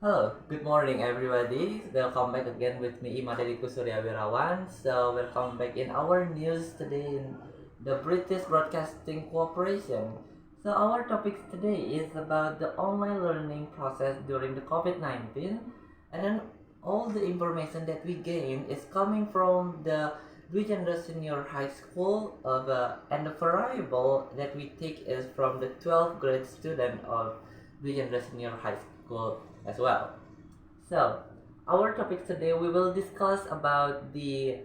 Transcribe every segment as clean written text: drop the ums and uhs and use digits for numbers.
Hello, good morning everybody. Welcome back again with me, Rico Surya Wirawan. So, welcome back in our news today in the British Broadcasting Corporation. So, our topic today is about the online learning process during the COVID-19, and then all the information that we gain is coming from the Dwijendra Senior High School and the variable that we take is from the 12th grade student of Dwijendra Senior High School as well. So, our topic today we will discuss about the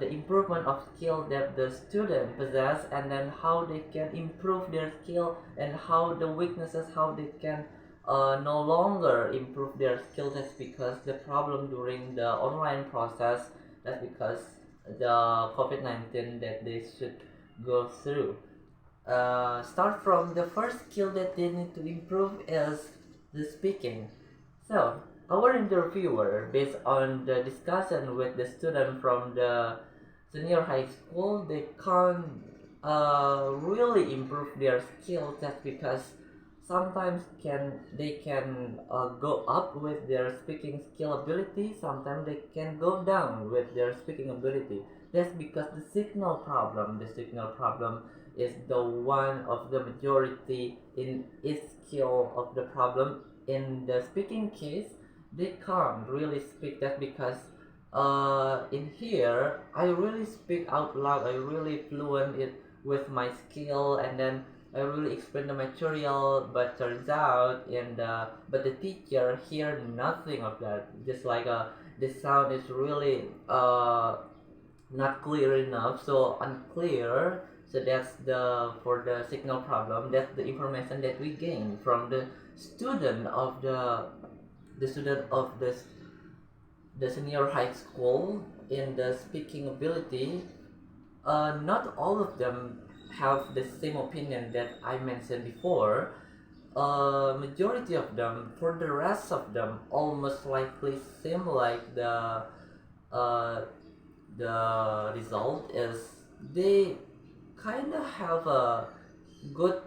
improvement of skill that the student possess, and then how they can improve their skill, and how the weaknesses, how they can no longer improve their skill. That's because the problem during the online process. That's because the COVID-19 that they should go through. Start from the first skill that they need to improve is the speaking. So, our interviewer, based on the discussion with the student from the senior high school, they can't really improve their skill just because sometimes they can go up with their speaking skill ability, sometimes they can go down with their speaking ability. That's because the signal problem is the one of the majority in each skill of the problem. In the speaking case, they can't really speak. That because in here I really speak out loud, I really fluent it with my skill, and then I really explain the material, but turns out the teacher hear nothing of that. Just like the sound is really not clear enough, so unclear. So that's the for the signal problem. That's the information that we gain from the student of the student of the senior high school in the speaking ability. Not all of them have the same opinion that I mentioned before. Majority of them, for the rest of them, almost likely seem like uh, the result is they kind of have a good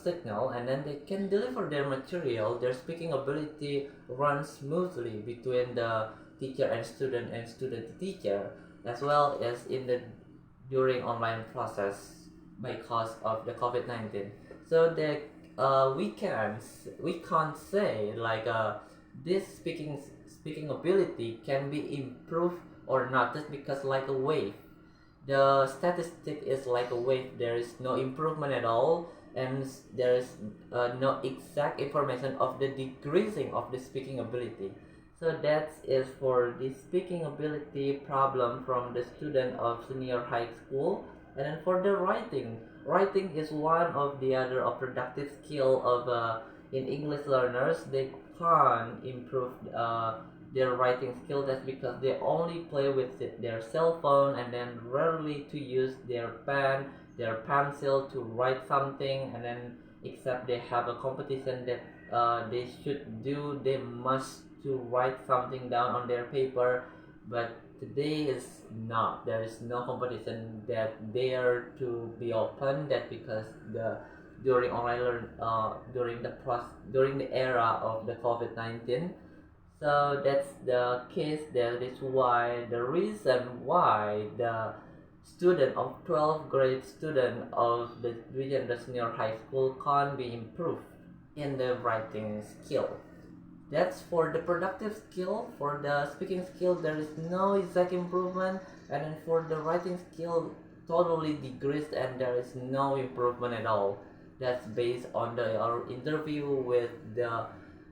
signal, and then they can deliver their material. Their speaking ability runs smoothly between the teacher and student to teacher, as well as in the during online process by cause of the COVID-19. So the we can't say like this speaking ability can be improved or not, just because like a wave, the statistic is like a wave. There is no improvement at all, and there is no exact information of the decreasing of the speaking ability. So that is for the speaking ability problem from the student of senior high school. And then for the writing is one of the other productive skill of in English learners. They can't improve their writing skill. That's because they only play with their cell phone, and then rarely to use their pen, their pencil to write something. And then except they have a competition that they should do, they must to write something down on their paper. But today is not, there is no competition that dare to be open. That because the during online learn during the era of the COVID-19. So that's the case. That is why the reason why the student of 12th grade student of the Dwijendra Senior High School can't be improved in the writing skill. That's for the productive skill. For the speaking skill, there is no exact improvement, and then for the writing skill, totally decreased, and there is no improvement at all. That's based on our interview with the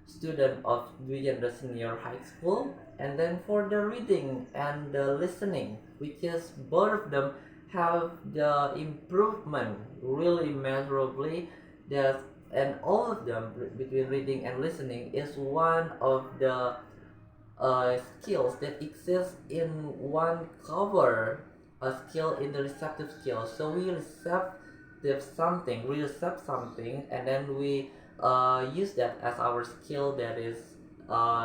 student of Dwijendra Senior High School. And then for the reading and the listening, which is both of them have the improvement really measurably. There's and all of them between reading and listening is one of the skills that exist in one cover, a skill in the receptive skill. So we accept something, and then we use that as our skill, that is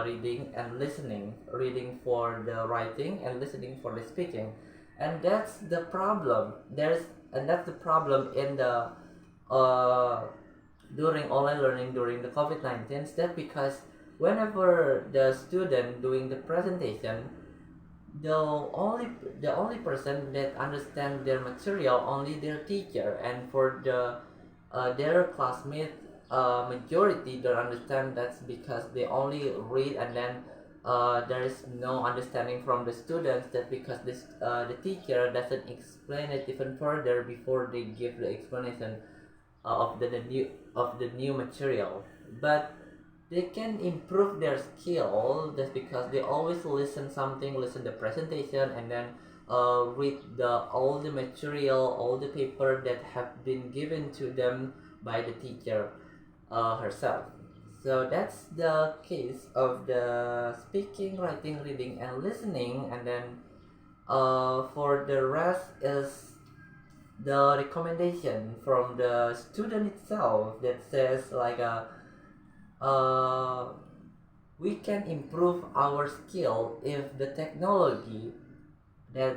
reading and listening, reading for the writing and listening for the speaking. And that's the problem. That's the problem in the uh, during online learning during the COVID-19. That because whenever the student doing the presentation, the only the only person that understand their material only their teacher, and for their classmate, majority don't understand. That's because they only read, and then there is no understanding from the students, that because the teacher doesn't explain it even further before they give the explanation of the new material. But they can improve their skill just because they always listen the presentation, and then read the all the material, all the paper that have been given to them by the teacher herself. So that's the case of the speaking, writing, reading, and listening. And then for the rest is the recommendation from the student itself, that says like uh, we can improve our skill if the technology that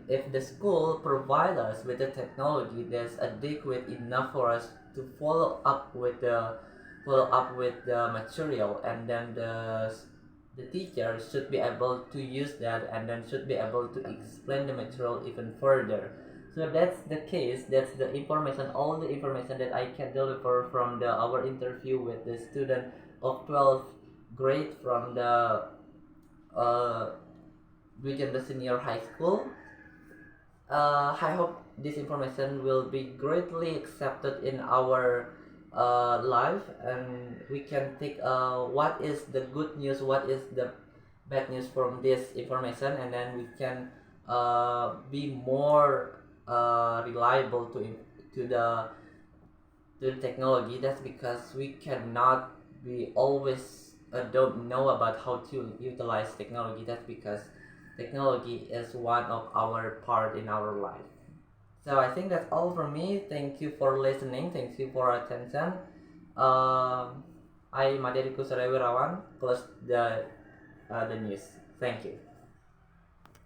if the school provide us with the technology that's adequate enough for us to follow up with the material, and then the teacher should be able to use that, and then should be able to explain the material even further. So that's the case, that's the information, all the information that I can deliver from the our interview with the student of 12th grade from the uh, within the senior high school. I hope this information will be greatly accepted in our life, and we can take what is the good news, what is the bad news from this information, and then we can be more reliable to the technology. That's because we cannot be always don't know about how to utilize technology. That's because technology is one of our part in our life. So I think that's all from me. Thank you for listening. Thank you for attention. I Rico Surya Wirawan. Close the news. Thank you.